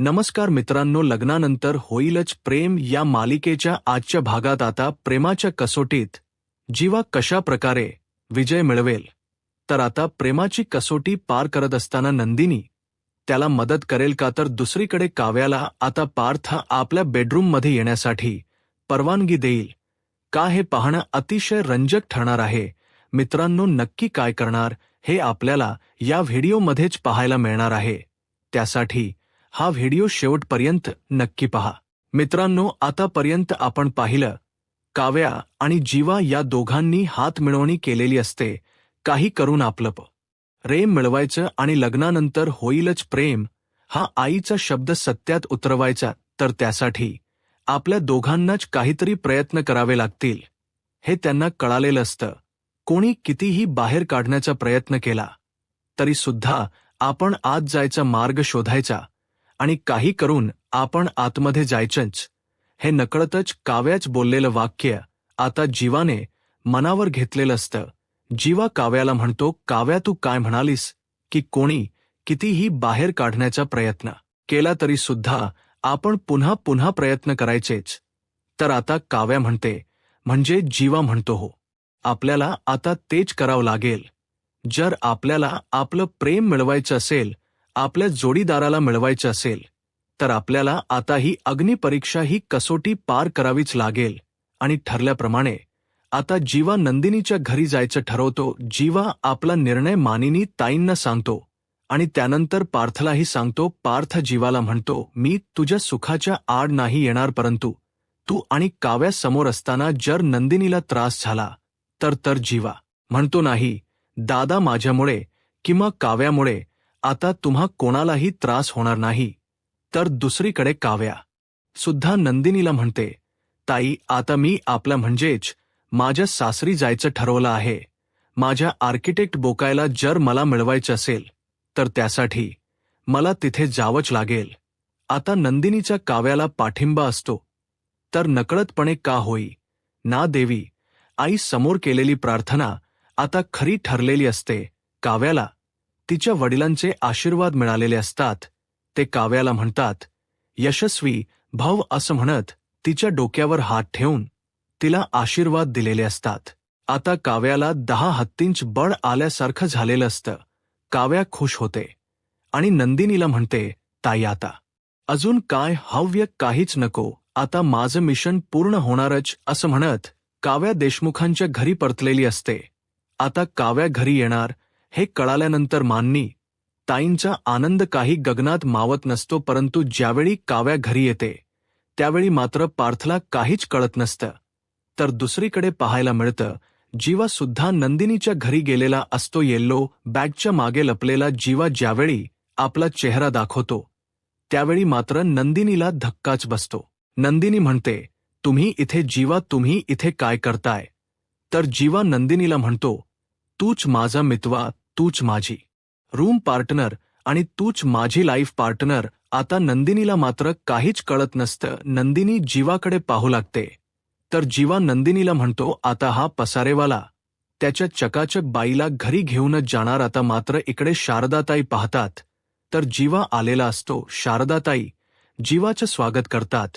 नमस्कार मित्रांनो, लग्नानंतर होईलच प्रेम या मालिकेच्या आजच्या भागात आता प्रेमाच्या कसोटीत जीवा कशा प्रकारे विजय मिळवेल. तर आता प्रेमाची कसोटी पार करत असताना नंदिनी त्याला मदत करेल का, तर दुसरीकडे काव्याला आता पार्थ आपल्या बेडरूममध्ये येण्यासाठी परवानगी देईल का, हे पाहणं अतिशय रंजक ठरणार आहे. मित्रांनो, नक्की काय करणार हे आपल्याला या व्हिडिओमध्येच पाहायला मिळणार आहे. त्यासाठी हा व्हिडिओ शेवटपर्यंत नक्की पहा. मित्रांनो, आतापर्यंत आपण पाहिलं काव्या आणि जीवा या दोघांनी हातमिळवणी केलेली असते, काही करून आपलं प्रेम मिळवायचं आणि लग्नानंतर होईलच प्रेम हा आईचा शब्द सत्यात उतरवायचा. तर त्यासाठी आपल्या दोघांनाच काहीतरी प्रयत्न करावे लागतील हे त्यांना कळालेलं असतं. कोणी कितीही बाहेर काढण्याचा प्रयत्न केला तरी सुद्धा आपण आत जायचा मार्ग शोधायचा आणि काही करून आपण आतमध्ये जायचंच. हे नकळतच काव्याच बोललेलं वाक्य आता जीवाने मनावर घेतलेलं असतं. जीवा काव्याला म्हणतो, काव्या तू काय म्हणालीस की कोणी कितीही बाहेर काढण्याचा प्रयत्न केला तरी सुद्धा आपण पुन्हा पुन्हा प्रयत्न करायचेच. तर आता काव्या म्हणते, म्हणजे जीवा म्हणतो, हो, आपल्याला आता तेच करावं लागेल. जर आपल्याला आपलं प्रेम मिळवायचं असेल, आपल्या जोडीदाराला मिळवायचं असेल, तर आपल्याला आता ही अग्निपरीक्षा, ही कसोटी पार करावीच लागेल. आणि ठरल्याप्रमाणे आता जीवा नंदिनीच्या घरी जायचं ठरवतो. जीवा आपला निर्णय मानिनी ताईंना सांगतो आणि त्यानंतर पार्थलाही सांगतो. पार्थ जीवाला म्हणतो, मी तुझ्या सुखाच्या आड नाही येणार, परंतु तू आणि काव्या समोर असताना जर नंदिनीला त्रास झाला तर जीवा म्हणतो, नाही दादा, माझ्यामुळे किंवा काव्यामुळे आता तुम्हा कोणालाही त्रास होणार नाही. तर दुसरीकडे काव्या सुद्धा नंदिनीला म्हणते, ताई, आता मी आपल्या म्हणजेच माझ्या सासरी जायचं ठरवलं आहे. माझ्या आर्किटेक्ट बोकायला जर मला मिळवायचं असेल तर त्यासाठी मला तिथे जावंच लागेल. आता नंदिनीचा काव्याला पाठिंबा असतो तर नकळतपणे का होई ना देवी, आई समोर केलेली प्रार्थना आता खरी ठरलेली असते. काव्याला तिच्या वडिलांचे आशीर्वाद मिळालेले असतात. ते काव्याला म्हणतात, यशस्वी भाव, असं म्हणत तिच्या डोक्यावर हात ठेवून तिला आशीर्वाद दिलेले असतात. आता काव्याला 10 हत्तींच बळ आल्यासारखं झालेलं असतं. काव्या खुश होते आणि नंदिनीला म्हणते, ताई, आता अजून काय हव्य, काहीच नको, आता माझं मिशन पूर्ण होणारच, असं म्हणत काव्या देशमुखांच्या घरी परतलेली असते. आता काव्या घरी येणार हे कळाल्यानंतर मान्नी ताईंचा आनंद काही गगनात मावत नसतो. परंतु ज्यावेळी काव्या घरी येते त्यावेळी मात्र पार्थला काहीच कळत नसतं. तर दुसरीकडे पाहायला मिळतं, जीवा सुद्धा नंदिनीच्या घरी गेलेला असतो. येल्लो बॅगच्या मागे लपलेला जीवा ज्यावेळी आपला चेहरा दाखवतो त्यावेळी मात्र नंदिनीला धक्काच बसतो. नंदिनी म्हणते, तुम्ही इथे, जीवा तुम्ही इथे काय करताय. तर जीवा नंदिनीला म्हणतो, तूच माझा मितवा, तूच माझी रूम पार्टनर आणि तूच माझी लाईफ पार्टनर. आता नंदिनीला मात्र काहीच कळत नसतं. नंदिनी जीवाकडे पाहू लागते तर जीवा नंदिनीला म्हणतो, आता हा पसारेवाला त्याच्या चकाचक बाईला घरी घेऊनच जाणार. आता मात्र इकडे शारदाताई पाहतात तर जीवा आलेला असतो. शारदाताई जीवाचं स्वागत करतात,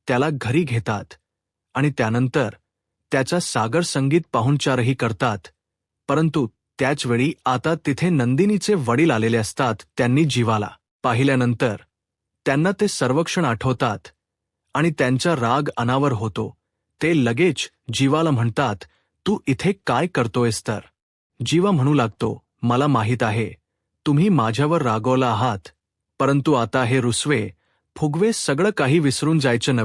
त्याला घरी घेतात आणि त्यानंतर त्याचा सागर संगीत पाहुणचारही करतात. परंतु त्याचवेळी आता तिथे नंदिनीचे वडील आलेले असतात. त्यांनी जीवाला पाहिल्यानंतर त्यांना ते सर्वक्षण आठवतात आणि त्यांचा राग अनावर होतो. ते लगेच जीवाला म्हणतात, तू इथे काय करतोयस. तर जीवा म्हणू लागतो, मला माहीत आहे तुम्ही माझ्यावर रागवला आहात, परंतु आता हे रुसवे फुगवे सगळं काही विसरून जायचं,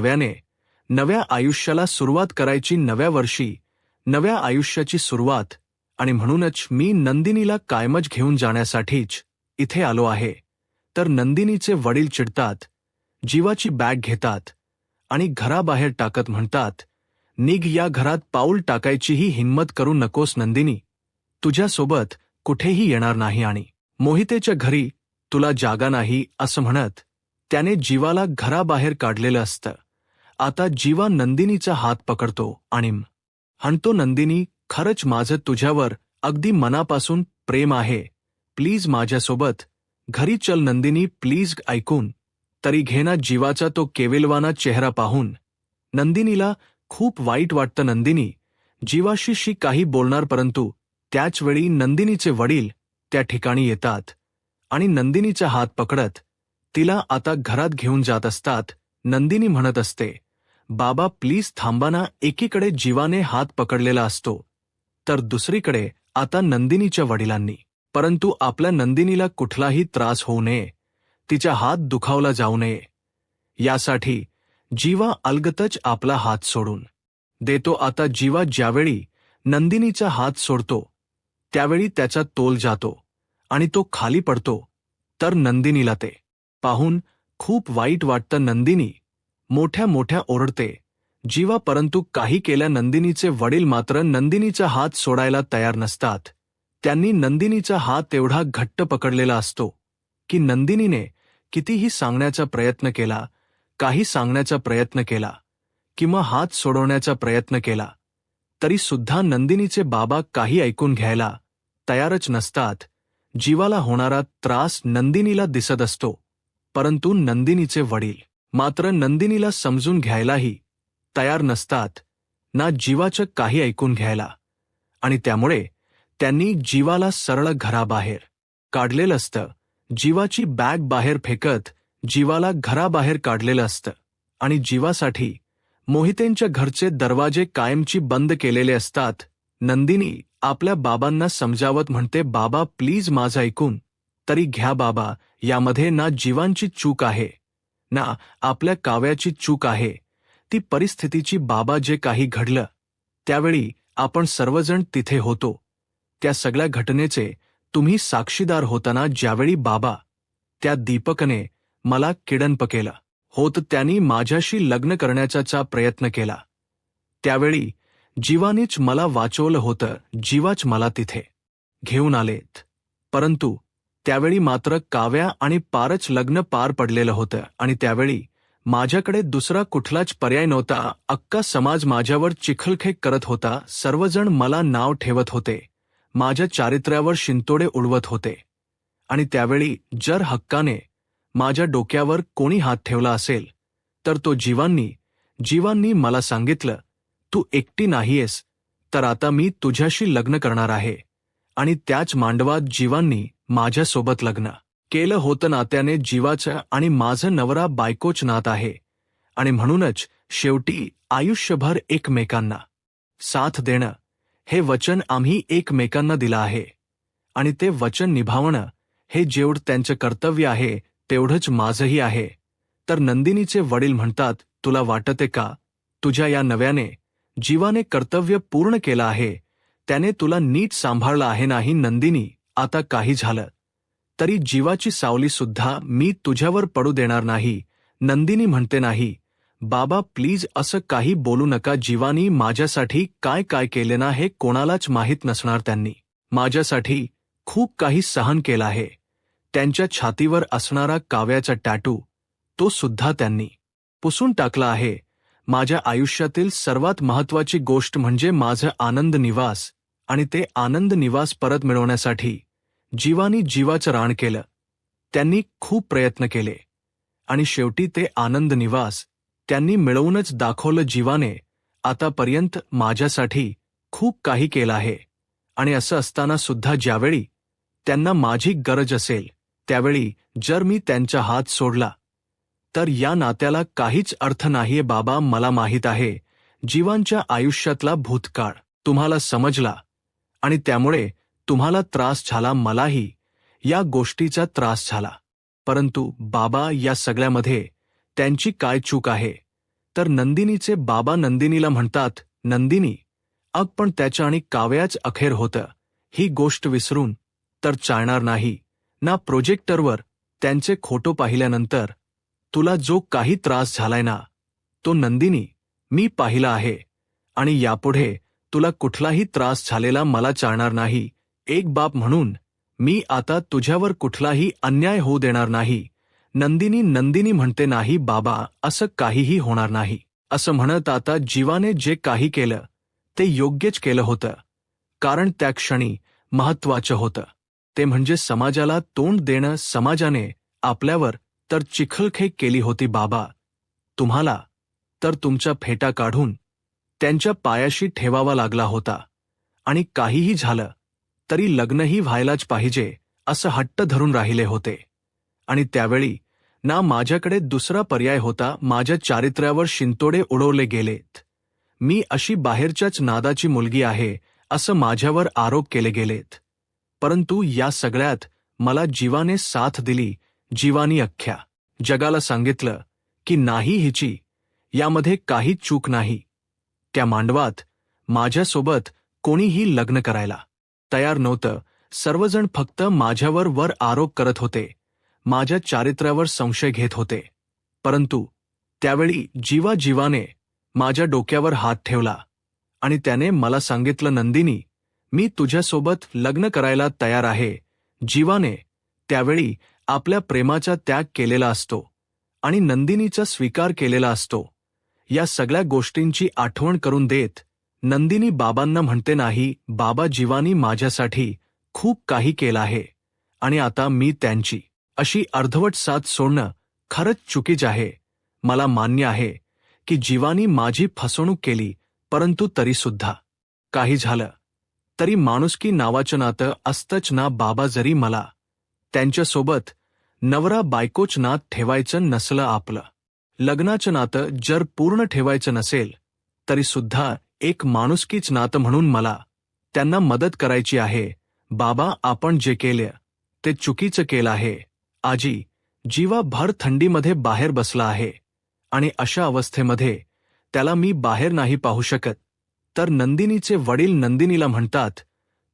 नव्या आयुष्याला सुरुवात करायची, नव्या वर्षी नव्या आयुष्याची सुरुवात. आणि म्हणूनच मी नंदिनीला कायमच घेऊन जाण्यासाठीच इथे आलो आहे. तर नंदिनीचे वडील चिडतात, जीवाची बॅग घेतात आणि घराबाहेर टाकत म्हणतात, निघ, या घरात पाऊल टाकायचीही हिंमत करू नकोस नंदिनी, तुझ्यासोबत कुठेही येणार नाही आणि मोहितेच्या घरी तुला जागा नाही, असं म्हणत त्याने जीवाला घराबाहेर काढलेलं असतं. आता जीवा नंदिनीचा हात पकडतो आणि म्हणतो, नंदिनी, खरंच माझं तुझ्यावर अगदी मनापासून प्रेम आहे, प्लीज माझ्यासोबत घरी चल. नंदिनी प्लीज ऐकून तरी घेना जीवाचा तो केविलवाना चेहरा पाहून नंदिनीला खूप वाईट वाटतं. नंदिनी जीवाशी काही बोलणार, परंतु त्याच वेळी नंदिनीचे वडील त्या ठिकाणी येतात आणि नंदिनीचा हात पकडत तिला आता घरात घेऊन जात असतात. नंदिनी म्हणत असते, बाबा प्लीज थांबा ना. एकीकडे जीवाने हात पकडलेला असतो तर दुसरीकडे आता नंदिनीच्या वडिलांनी. परंतु आपल्या नंदिनीला कुठलाही त्रास होऊ नये, तिचा हात दुखावला जाऊ नये यासाठी जीवा अलगतच आपला हात सोडून देतो. आता जीवा ज्यावेळी नंदिनीचा हात सोडतो त्यावेळी त्याचा तोल जातो आणि तो खाली पडतो. तर नंदिनीला ते पाहून खूप वाईट वाटतं. नंदिनी मोठ्या मोठ्या ओरडते जीवा, परंतु काही केल्या नंदिनीचे वडील मात्र नंदिनीचा हात सोडायला तयार नसतात. त्यांनी नंदिनीचा हात एवढा घट्ट पकडलेला असतो की नंदिनीने कितीही सांगण्याचा प्रयत्न केला, काही सांगण्याचा प्रयत्न केला किंवा हात सोडवण्याचा प्रयत्न केला तरी सुद्धा नंदिनीचे बाबा काही ऐकून घ्यायला तयारच नसतात. जीवाला होणारा त्रास नंदिनीला दिसत असतो, परंतु नंदिनीचे वडील मात्र नंदिनीला समजून घ्यायलाही तयार नसतात, ना जीवाचं काही ऐकून घ्यायला. आणि त्यामुळे त्यांनी जीवाला सरळ घराबाहेर काढलेलं असतं. जीवाची बॅग बाहेर फेकत जीवाला घराबाहेर काढलेलं असतं आणि जीवासाठी मोहितेंच्या घरचे दरवाजे कायमची बंद केलेले असतात. नंदिनी आपल्या बाबांना समजावत म्हणते, बाबा प्लीज माझं ऐकून तरी घ्या बाबा, यामध्ये ना जीवांची चूक आहे ना आपल्या काव्याची चूक आहे. ती परिस्थितीची बाबा, जे काही घडलं त्यावेळी आपण सर्वजण तिथे होतो. त्या सगळ्या घटनेचे तुम्ही साक्षीदार होताना. ज्यावेळी बाबा त्या दीपकने मला किडनप केलं होत, त्यांनी माझ्याशी लग्न करण्याचा प्रयत्न केला, त्यावेळी जीवानीच मला वाचवलं होतं. जीवाच मला तिथे घेऊन आलेत, परंतु त्यावेळी मात्र काव्या आणि पारच लग्न पार पडलेलं होतं आणि त्यावेळी माझ्याकडे दुसरा कुठलाच पर्याय नव्हता. अख्खा समाज माझ्यावर चिखलखेक करत होता. सर्वजण मला नाव ठेवत होते, माझ्या चारित्र्यावर शिंतोडे उडवत होते आणि त्यावेळी जर हक्काने माझ्या डोक्यावर कोणी हात ठेवला असेल तर तो जीवांनी मला सांगितलं, तू एकटी नाहीयेस, तर आता मी तुझ्याशी लग्न करणार आहे. आणि त्याच मांडवात जीवांनी माझ्यासोबत लग्न केलं होतं. नात्याने जीवाचं आणि माझं नवरा बायकोच नात आहे आणि म्हणूनच शेवटी आयुष्यभर एकमेकांना साथ देणं हे वचन आम्ही एकमेकांना दिलं आहे आणि ते वचन निभावणं हे जेवढं त्यांचं कर्तव्य आहे तेवढंच माझंही आहे. तर नंदिनीचे वडील म्हणतात, तुला वाटते का तुझ्या या नव्याने जीवाने कर्तव्य पूर्ण केलं आहे, त्याने तुला नीट सांभाळलं आहे नाही? नंदिनी, आता काही झालं तरी जीवाची सावली सुद्धा मी तुझ्यावर पडू देणार नाही. नंदिनी म्हणते, नाही बाबा प्लीज असं काही बोलू नका. जीवानी माझ्यासाठी काय काय केले ना हे कोणालाच माहीत नसणार. त्यांनी माझ्यासाठी खूप काही सहन केलं आहे. त्यांच्या छातीवर असणारा काव्याचा टॅटू तो सुद्धा त्यांनी पुसून टाकला आहे. माझ्या आयुष्यातील सर्वात महत्त्वाची गोष्ट म्हणजे माझं आनंद निवास, आणि ते आनंद निवास परत मिळवण्यासाठी जीवानी जीवाचं रान केलं. त्यांनी खूप प्रयत्न केले आणि शेवटी ते आनंद निवास त्यांनी मिळवूनच दाखवलं. जीवाने आतापर्यंत माझ्यासाठी खूप काही केलं आहे आणि असं असताना सुद्धा ज्यावेळी त्यांना माझी गरज असेल त्यावेळी जर मी त्यांचा हात सोडला तर या नात्याला काहीच अर्थ नाहीये. बाबा मला माहीत आहे जीवांच्या आयुष्यातला भूतकाळ तुम्हाला समजला आणि त्यामुळे तुम्हाला त्रास झाला, मलाही या गोष्टीचा त्रास झाला. परंतु बाबा या सगळ्यामध्ये त्यांची काय चूक आहे? तर नंदिनीचे बाबा नंदिनीला म्हणतात, नंदिनी अग पण त्याच्या आणि काव्याच अखेर होतं, ही गोष्ट विसरून तर चालणार नाही ना. प्रोजेक्टरवर त्यांचे फोटो पाहिल्यानंतर तुला जो काही त्रास झालाय ना तो नंदिनी मी पाहिला आहे आणि यापुढे तुला कुठलाही त्रास झालेला मला चालणार नाही. एक बाप म्हणून मी आता तुझ्यावर कुठलाही अन्याय होऊ देणार नाही. नंदिनी म्हणते, नाही बाबा असं काहीही होणार नाही. असं म्हणत आता जीवाने जे काही केलं ते योग्यच केलं होतं, कारण त्या क्षणी महत्त्वाचं होतं ते म्हणजे समाजाला तोंड देणं. समाजाने आपल्यावर तर चिखलखेक केली होती बाबा तुम्हाला तर तुमच्या फेटा काढून त्यांच्या पायाशी ठेवावा लागला होता आणि काहीही झालं तरी लग्नही व्हायलाच पाहिजे असं हट्ट धरून राहिले होते आणि त्यावेळी ना माझ्याकडे दुसरा पर्याय होता. माझ्या चारित्र्यावर शिंतोडे उडवले गेलेत. मी अशी बाहेरच्याच नादाची मुलगी आहे असं माझ्यावर आरोप केले गेलेत. परंतु या सगळ्यात मला जीवाने साथ दिली. जीवानी अख्ख्या जगाला सांगितलं की नाही हिची यामध्ये काहीच चूक नाही. त्या मांडवात माझ्यासोबत कोणीही लग्न करायला तयार नव्हतं. सर्वजण फक्त माझ्यावर वर आरोप करत होते, माझ्या चारित्र्यावर संशय घेत होते. परंतु त्यावेळी जीवाने माझ्या डोक्यावर हात ठेवला आणि त्याने मला सांगितलं, नंदिनी, मी तुझ्यासोबत लग्न करायला तयार आहे. जीवाने त्यावेळी आपल्या प्रेमाचा त्याग केलेला असतो आणि नंदिनीचा स्वीकार केलेला असतो. या सगळ्या गोष्टींची आठवण करून देत नंदिनी बाबांना म्हणते, नाही बाबा, जीवानी माझ्यासाठी खूप काही केलं आहे आणि आता मी त्यांची अशी अर्धवट साथ सोडणं खरंच चुकीच आहे. मला मान्य आहे की जीवानी माझी फसवणूक केली, परंतु तरीसुद्धा काही झालं तरी माणुसकी नावाचं नातं असतंच ना बाबा. जरी मला त्यांच्यासोबत नवरा बायकोच नात ठेवायचं नसलं, आपलं लग्नाचं नातं जर पूर्ण ठेवायचं नसेल तरीसुद्धा एक माणुसकीच नातं म्हणून मला त्यांना मदत करायची आहे. बाबा, आपण जे केलं ते चुकीचं केलं आहे. आजी जीवा भर थंडीमध्ये बाहेर बसला आहे आणि अशा अवस्थेमध्ये त्याला मी बाहेर नाही पाहू शकत. तर नंदिनीचे वडील नंदिनीला म्हणतात,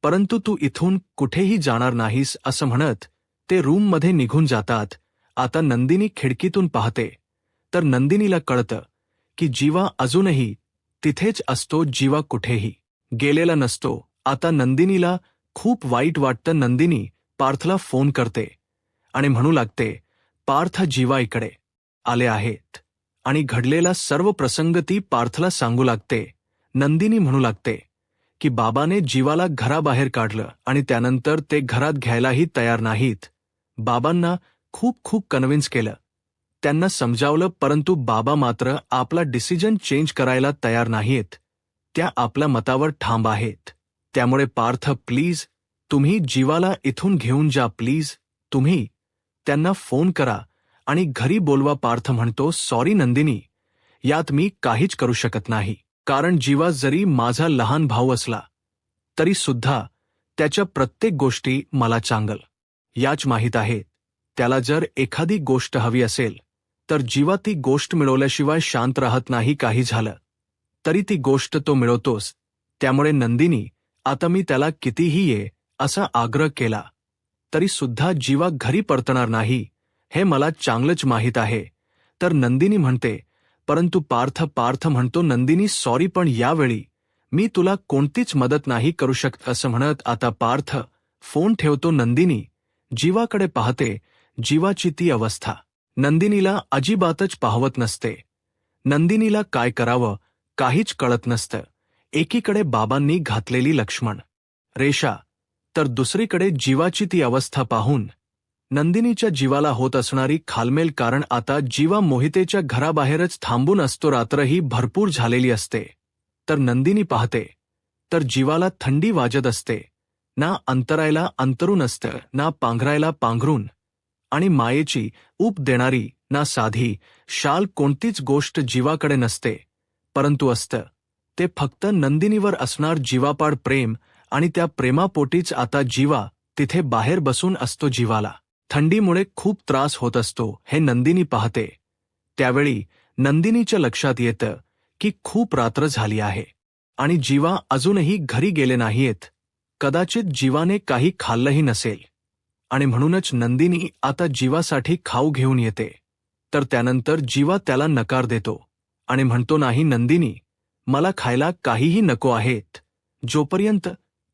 परंतु तू इथून कुठेही जाणार नाहीस असं म्हणत ते रूममध्ये निघून जातात. आता नंदिनी खिडकीतून पाहते तर नंदिनीला कळतं की जीवा अजूनही तिथेच असतो. जीवा कुठेही गेलेला नसतो. आता नंदिनीला खूप वाईट वाटतं. नंदिनी पार्थला फोन करते आणि म्हणू लागते, पार्थ, जीवा इकडे आले आहेत आणि घडलेला सर्व प्रसंग ती पार्थला सांगू लागते. नंदिनी म्हणू लागते की बाबाने जीवाला घराबाहेर काढलं आणि त्यानंतर ते घरात घ्यायलाही तयार नाहीत. बाबांना खूप कन्व्हिन्स केलं, त्यांना समजावलं, परंतु बाबा मात्र आपला डिसिजन चेंज करायला तयार नाहीत. त्या आपल्या मतावर ठाम आहेत. त्यामुळे पार्थ, प्लीज तुम्ही जीवाला इथून घेऊन जा. प्लीज तुम्ही त्यांना फोन करा आणि घरी बोलवा. पार्थ म्हणतो, सॉरी नंदिनी, यात मी काहीच करू शकत नाही. कारण जीवा जरी माझा लहान भाऊ असला तरी सुद्धा त्याच्या प्रत्येक गोष्टी मला चांगल याच माहीत आहेत. त्याला जर एखादी गोष्ट हवी असेल तर जीवा ती गोष्ट मिळवल्याशिवाय शांत राहत नाही. काही झालं तरी ती गोष्ट तो मिळवतोस. त्यामुळे नंदिनी, आता मी त्याला कितीही ये असा आग्रह केला तरी सुद्धा जीवा घरी परतणार नाही, हे मला चांगलंच माहीत आहे. तर नंदिनी म्हणते, परंतु पार्थ म्हणतो, नंदिनी सॉरी, पण यावेळी मी तुला कोणतीच मदत नाही करू शकत असं म्हणत आता पार्थ फोन ठेवतो. नंदिनी जीवाकडे पाहते. जीवाची ती अवस्था नंदिनीला अजिबातच पाहवत नसते. नंदिनीला काय करावं काहीच कळत नसतं. एकीकडे बाबांनी घातलेली लक्ष्मण रेषा तर दुसरीकडे जीवाची ती अवस्था पाहून नंदिनीच्या जीवाला होत असणारी खालमेल. कारण आता जीवा मोहितेच्या घराबाहेरच थांबून असतो. रात्रही भरपूर झालेली असते. तर नंदिनी पाहते तर जीवाला थंडी वाजत असते. ना अंतरायला अंतरून असतं, ना पांघरायला पांघरून, आणि मायेची ऊब देणारी ना साधी शाल कोणतीच गोष्ट जीवाकडे नसते. परंतु असतं ते फक्त नंदिनीवर असणार जीवापाड प्रेम आणि त्या प्रेमापोटीच आता जीवा तिथे बाहेर बसून असतो. जीवाला थंडीमुळे खूप त्रास होत असतो हे नंदिनी पाहते. त्यावेळी नंदिनीच्या लक्षात येतं की खूप रात्र झाली आहे आणि जीवा अजूनही घरी गेले नाहीयेत. कदाचित जीवाने काही खाल्लंही नसेल आणि म्हणूनच नंदिनी आता जीवासाठी खाऊ घेऊन येते. तर त्यानंतर जीवा त्याला नकार देतो आणि म्हणतो, नाही नंदिनी, मला खायला काहीही नको आहेत. जोपर्यंत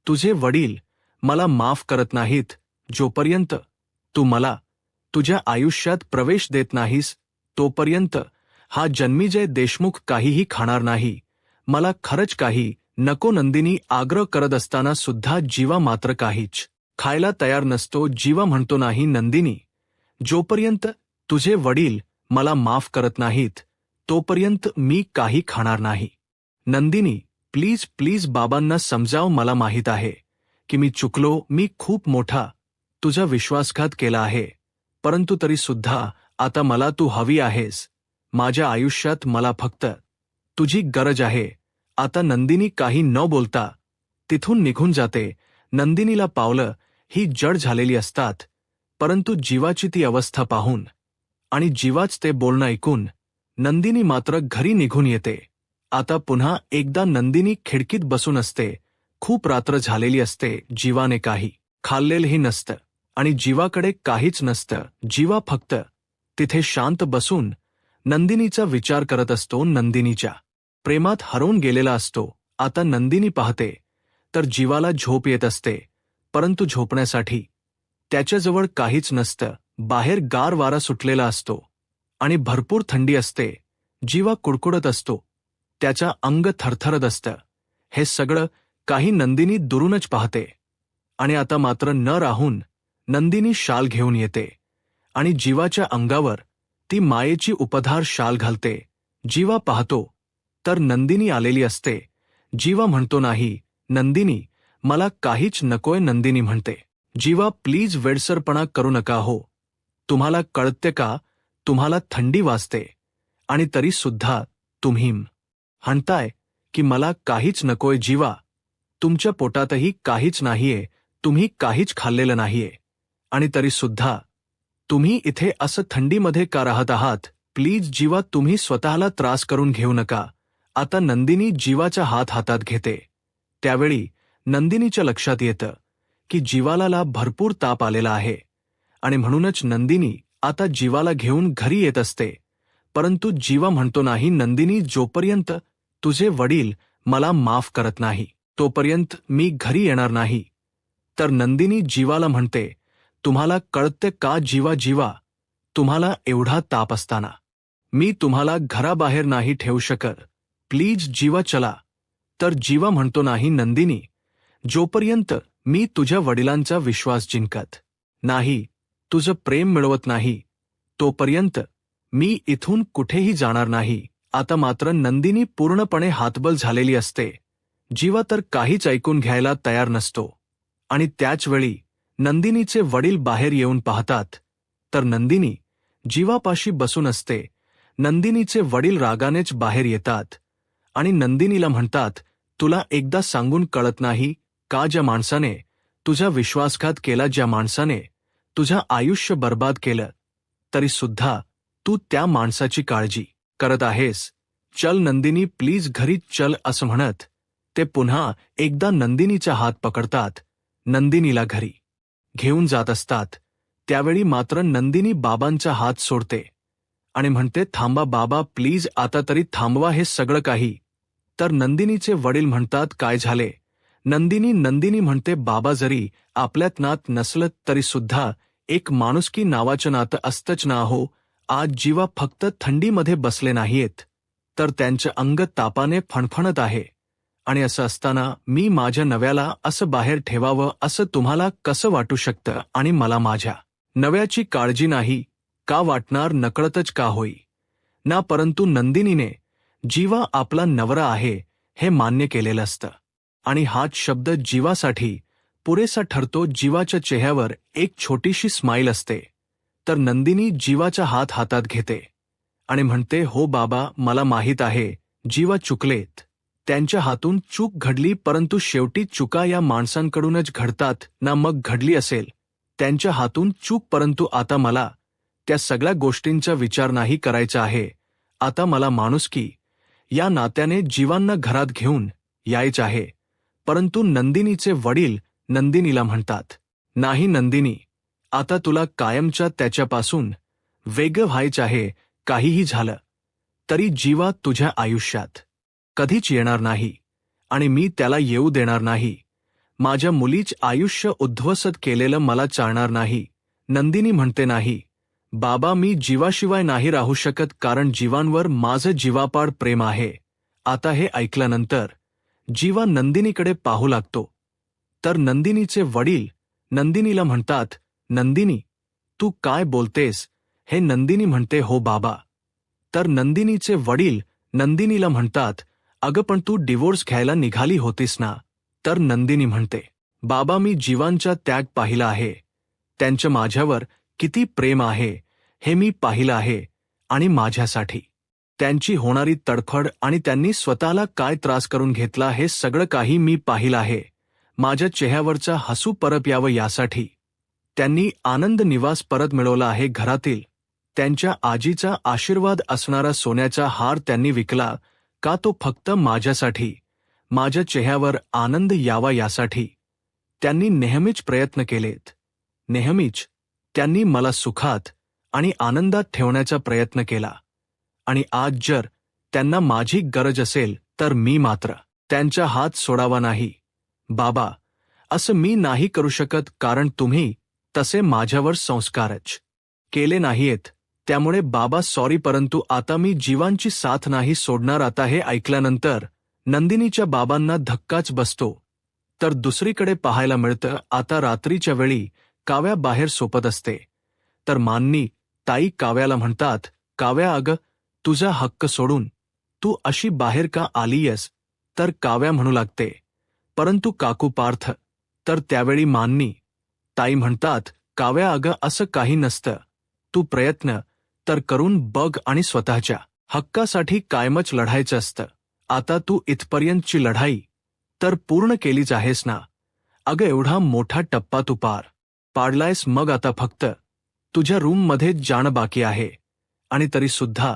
तुझे वडील मला माफ करत नाहीत, जोपर्यंत तू मला तुझ्या आयुष्यात प्रवेश देत नाहीस, तोपर्यंत हा जन्मीजय देशमुख काहीही खाणार नाही. मला खरंच काही नको. नंदिनी आग्रह करत असताना सुद्धा जीवा मात्र काहीच खायला तयार नसतो. जीवा म्हणतो, नाही नंदिनी, जोपर्यंत तुझे वडील मला माफ करत नाहीत तोपर्यंत मी काही खाणार नाही. नंदिनी, प्लीज प्लीज बाबांना समजाव, मला माहीत आहे की मी चुकलो, मी खूप मोठा तुझा विश्वासघात केला आहे, परंतु तरी सुद्धा आता मला तू हवी आहेस. माझ्या आयुष्यात मला फक्त तुझी गरज आहे. आता नंदिनी काही न बोलता तिथून निघून जाते. नंदिनीला पावलं ही जड झालेली असतात, परंतु जीवाची ती अवस्था पाहून आणि जीवाच ते बोलणं ऐकून नंदिनी मात्र घरी निघून येते. आता पुन्हा एकदा नंदिनी खिडकीत बसून असते. खूप रात्र झालेली असते. जीवाने काही खाल्लेलंही नसतं आणि जीवाकडे काहीच नसतं. जीवा फक्त तिथे शांत बसून नंदिनीचा विचार करत असतो. नंदिनीच्या प्रेमात हरवून गेलेला असतो. आता नंदिनी पाहते तर जीवाला झोप येत असते, परंतु झोपण्यासाठी त्याच्याजवळ काहीच नसतं. बाहेर गार वारा सुटलेला असतो आणि भरपूर थंडी असते. जीवा कुडकुडत असतो, त्याचा अंग थरथरत असतं. हे सगळं काही नंदिनी दुरूनच पाहते आणि आता मात्र न राहून नंदिनी शाल घेऊन येते आणि जीवाच्या अंगावर ती मायेची उपधार शाल घालते. जीवा पाहतो तर नंदिनी आलेली असते. जीवा म्हणतो, नाही नंदिनी, मला काहीच नकोय. नंदिनी म्हणते, जीवा प्लीज वेडसरपणा करू नका हो. तुम्हाला कळते का, तुम्हाला थंडी वाजते आणि तरी सुद्धा तुम्ही म्हणताय की मला काहीच नकोय. जीवा, तुमच्या पोटातही काहीच नाहीये, तुम्ही काहीच खाल्लेलं नाहीये आणि तरी सुद्धा तुम्ही इथे असं थंडीमध्ये का राहत आहात. प्लीज जीवा, तुम्ही स्वतःला त्रास करून घेऊ नका. आता नंदिनी जीवाचा हात हातात घेते. त्यावेळी नंदिनीच्या लक्षात येतं की जीवाला भरपूर ताप आलेला आहे आणि म्हणूनच नंदिनी आता जीवाला घेऊन घरी येत असते. परंतु जीवा म्हणतो, नाही नंदिनी, जोपर्यंत तुझे वडील मला माफ करत नाही तोपर्यंत मी घरी येणार नाही. तर नंदिनी जीवाला म्हणते, तुम्हाला कळते का जीवा, जीवा, तुम्हाला एवढा ताप असताना मी तुम्हाला घराबाहेर नाही ठेवू शकत. प्लीज जीवा चला. तर जीवा म्हणतो, नाही नंदिनी, जोपर्यंत मी तुझ्या वडिलांचा विश्वास जिंकत नाही, तुझं प्रेम मिळवत नाही, तोपर्यंत मी इथून कुठेही जाणार नाही. आता मात्र नंदिनी पूर्णपणे हातबल झालेली असते. जीवा तर काहीच ऐकून घ्यायला तयार नसतो आणि त्याचवेळी नंदिनीचे वडील बाहेर येऊन पाहतात तर नंदिनी जीवापाशी बसून असते. नंदिनीचे वडील रागानेच बाहेर येतात आणि नंदिनीला म्हणतात, तुला एकदा सांगून कळत नाही का, ज्या माणसाने तुझा विश्वासघात केला, ज्या माणसाने तुझं आयुष्य बर्बाद केलं, तरी सुद्धा तू त्या माणसाची काळजी करत आहेस. चल नंदिनी, प्लीज घरी चल. असं म्हणत ते पुन्हा एकदा नंदिनीचा हात पकडतात. नंदिनीला घरी घेऊन जात असतात. त्यावेळी मात्र नंदिनी बाबांचा हात सोडते आणि म्हणते, थांबा बाबा, प्लीज आता तरी थांबवा हे सगळं काही. तर नंदिनीचे वडील म्हणतात, काय झाले. नंदिनी म्हणते, बाबा, जरी आपल्यात नात नसलं तरी सुद्धा एक माणुसकी नावाचं नातं असतंच ना हो. आज जीवा फक्त थंडीमध्ये बसले नाहीयेत, तर त्यांचं अंग तापाने फणफणत आहे आणि असं असताना मी माझ्या नव्याला असं बाहेर ठेवावं असं तुम्हाला कसं वाटू शकतं आणि मला माझ्या नव्याची काळजी नाही का वाटणार, नकळतच का होई ना. परंतु नंदिनीने जीवा आपला नवरा आहे हे मान्य केलेलं असतं आणि हाच शब्द जीवासाठी पुरेसा ठरतो. जीवाच्या चेहऱ्यावर एक छोटीशी स्माईल असते. तर नंदिनी जीवाचा हात हातात घेते आणि म्हणते, हो बाबा, मला माहीत आहे जीवा चुकलेत, त्यांच्या हातून चूक घडली, परंतु शेवटी चुका या माणसांकडूनच घडतात ना. मग घडली असेल त्यांच्या हातून चूक, परंतु आता मला त्या सगळ्या गोष्टींचा विचार नाही करायचा आहे. आता मला माणुसकी या नात्याने जीवांना घरात घेऊन यायचं आहे. परंतु नंदिनीचे वडील नंदिनीला म्हणतात, नाही नंदिनी, आता तुला कायमच्या त्याच्यापासून वेगळं व्हायचं आहे. काहीही झालं तरी जीवा तुझ्या आयुष्यात कधीच येणार नाही आणि मी त्याला येऊ देणार नाही. माझ्या मुलीच आयुष्य उद्ध्वस्त केलेलं मला चालणार नाही. नंदिनी म्हणते, नाही बाबा, मी जीवाशिवाय नाही राहू शकत, कारण जीवांवर माझं जीवापाड प्रेम आहे. आता हे ऐकल्यानंतर जीवा नंदिनीकडे पाहू लागतो. तर नंदिनीचे वडील नंदिनीला म्हणतात, नंदिनी, तू काय बोलतेस, हे नंदिनी म्हणते, हो बाबा. तर नंदिनीचे वडील नंदिनीला म्हणतात, अगं पण तू डिवोर्स घ्यायला निघाली होतीस ना. तर नंदिनी म्हणते, बाबा मी जीवांचा त्याग पाहिला आहे. त्यांचं माझ्यावर किती प्रेम आहे हे मी पाहिलं आहे आणि माझ्यासाठी त्यांची होणारी तडफड आणि त्यांनी स्वतःला काय त्रास करून घेतला हे सगळं काही मी पाहिलं आहे. माझ्या चेहऱ्यावरचा हसू परत यावं यासाठी त्यांनी आनंद निवास परत मिळवला आहे. घरातील त्यांच्या आजीचा आशीर्वाद असणारा सोन्याचा हार त्यांनी विकला का, तो फक्त माझ्यासाठी, माझ्या चेहऱ्यावर आनंद यावा यासाठी त्यांनी नेहमीच प्रयत्न केलेत. नेहमीच त्यांनी मला सुखात आणि आनंदात ठेवण्याचा प्रयत्न केला. आणि आज जर त्यांना माझी गरज असेल तर मी मात्र त्यांचा हात सोडावा नाही. बाबा, असं मी नाही करू शकत, कारण तुम्ही तसे माझ्यावर संस्कारच केले नाहीयेत. त्यामुळे बाबा सॉरी, परंतु आता मी जीवांची साथ नाही सोडणार. आता हे ऐकल्यानंतर नंदिनीच्या बाबांना धक्काच बसतो. तर दुसरीकडे पाहायला मिळतं, आता रात्रीच्या वेळी काव्या बाहेर सोपत असते. तर मान्नी ताई काव्याला म्हणतात, काव्या अगं तुझा हक्क सोडून तू अशी बाहेर का आलीयस. तर काव्या म्हणू लागते, परंतु काकू पार्थ. तर त्यावेळी मान्नी ताई म्हणतात, काव्या अगं असं काही नसतं. तू प्रयत्न तर करून बघ आणि स्वतःच्या हक्कासाठी कायमच लढायचं असतं. आता तू इथपर्यंतची लढाई तर पूर्ण केलीच आहेस ना. अगं एवढा मोठा टप्पा तू पार पाडलायस, मग आता फक्त तुझ्या रूममध्ये जाणं बाकी आहे. आणि तरी सुद्धा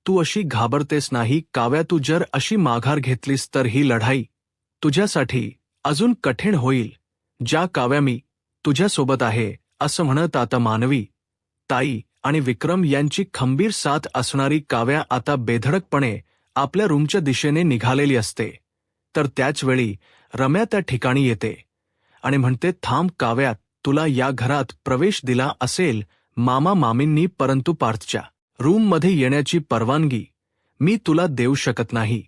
तू अशी घाबरतेस नाही. काव्या, तू जर अशी माघार घेतलीस तर ही लढाई तुझ्यासाठी अजून कठीण होईल. ज्या काव्या मी तुझ्यासोबत आहे असं म्हणत आता मानवी ताई आणि विक्रम यांची खंबीर साथ असणारी काव्या आता बेधडकपणे आपल्या रूमच्या दिशेने निघालेली असते. तर त्याचवेळी रम्या त्या ठिकाणी येते आणि म्हणते, थांब काव्या, तुला या घरात प्रवेश दिला असेल मामा मामींनी, परंतु पार्थच्या रूममध्ये येण्याची परवानगी मी तुला देऊ शकत नाही.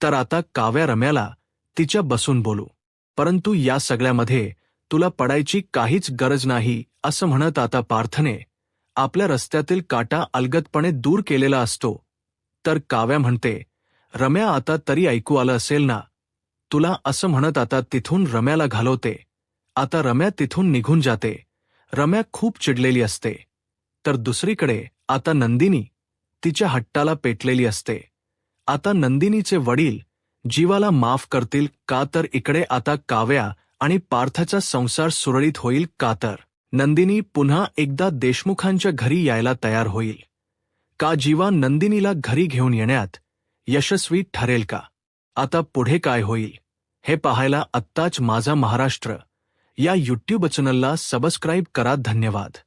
तर आता काव्या रम्याला तिच्या बसून बोलू, परंतु या सगळ्यामध्ये तुला पडायची काहीच गरज नाही असं म्हणत आता पार्थने आपल्या रस्त्यातील काटा अलगदपणे दूर केलेला असतो. तर काव्या म्हणते, रम्या आता तरी ऐकू आलं असेल ना तुला, असं म्हणत आता तिथून रम्याला घालवते. आता रम्या तिथून निघून जाते. रम्या खूप चिडलेली असते. तर दुसरीकडे आता नंदिनी तिच्या हट्टाला पेटलेली असते. आता नंदिनीचे वडील जीवाला माफ करतील का, तर इकडे आता काव्या आणि पार्थचा संसार सुरळीत होईल का, तर नंदिनी पुन्हा एकदा देशमुखांच्या घरी यायला तयार होईल का, जीवा नंदिनीला घरी घेऊन येण्यात यशस्वी ठरेल का. आता पुढे काय होईल हे पाहायला आत्ताच माझा महाराष्ट्र या यूट्यूब चॅनलला सबस्क्राईब करा. धन्यवाद.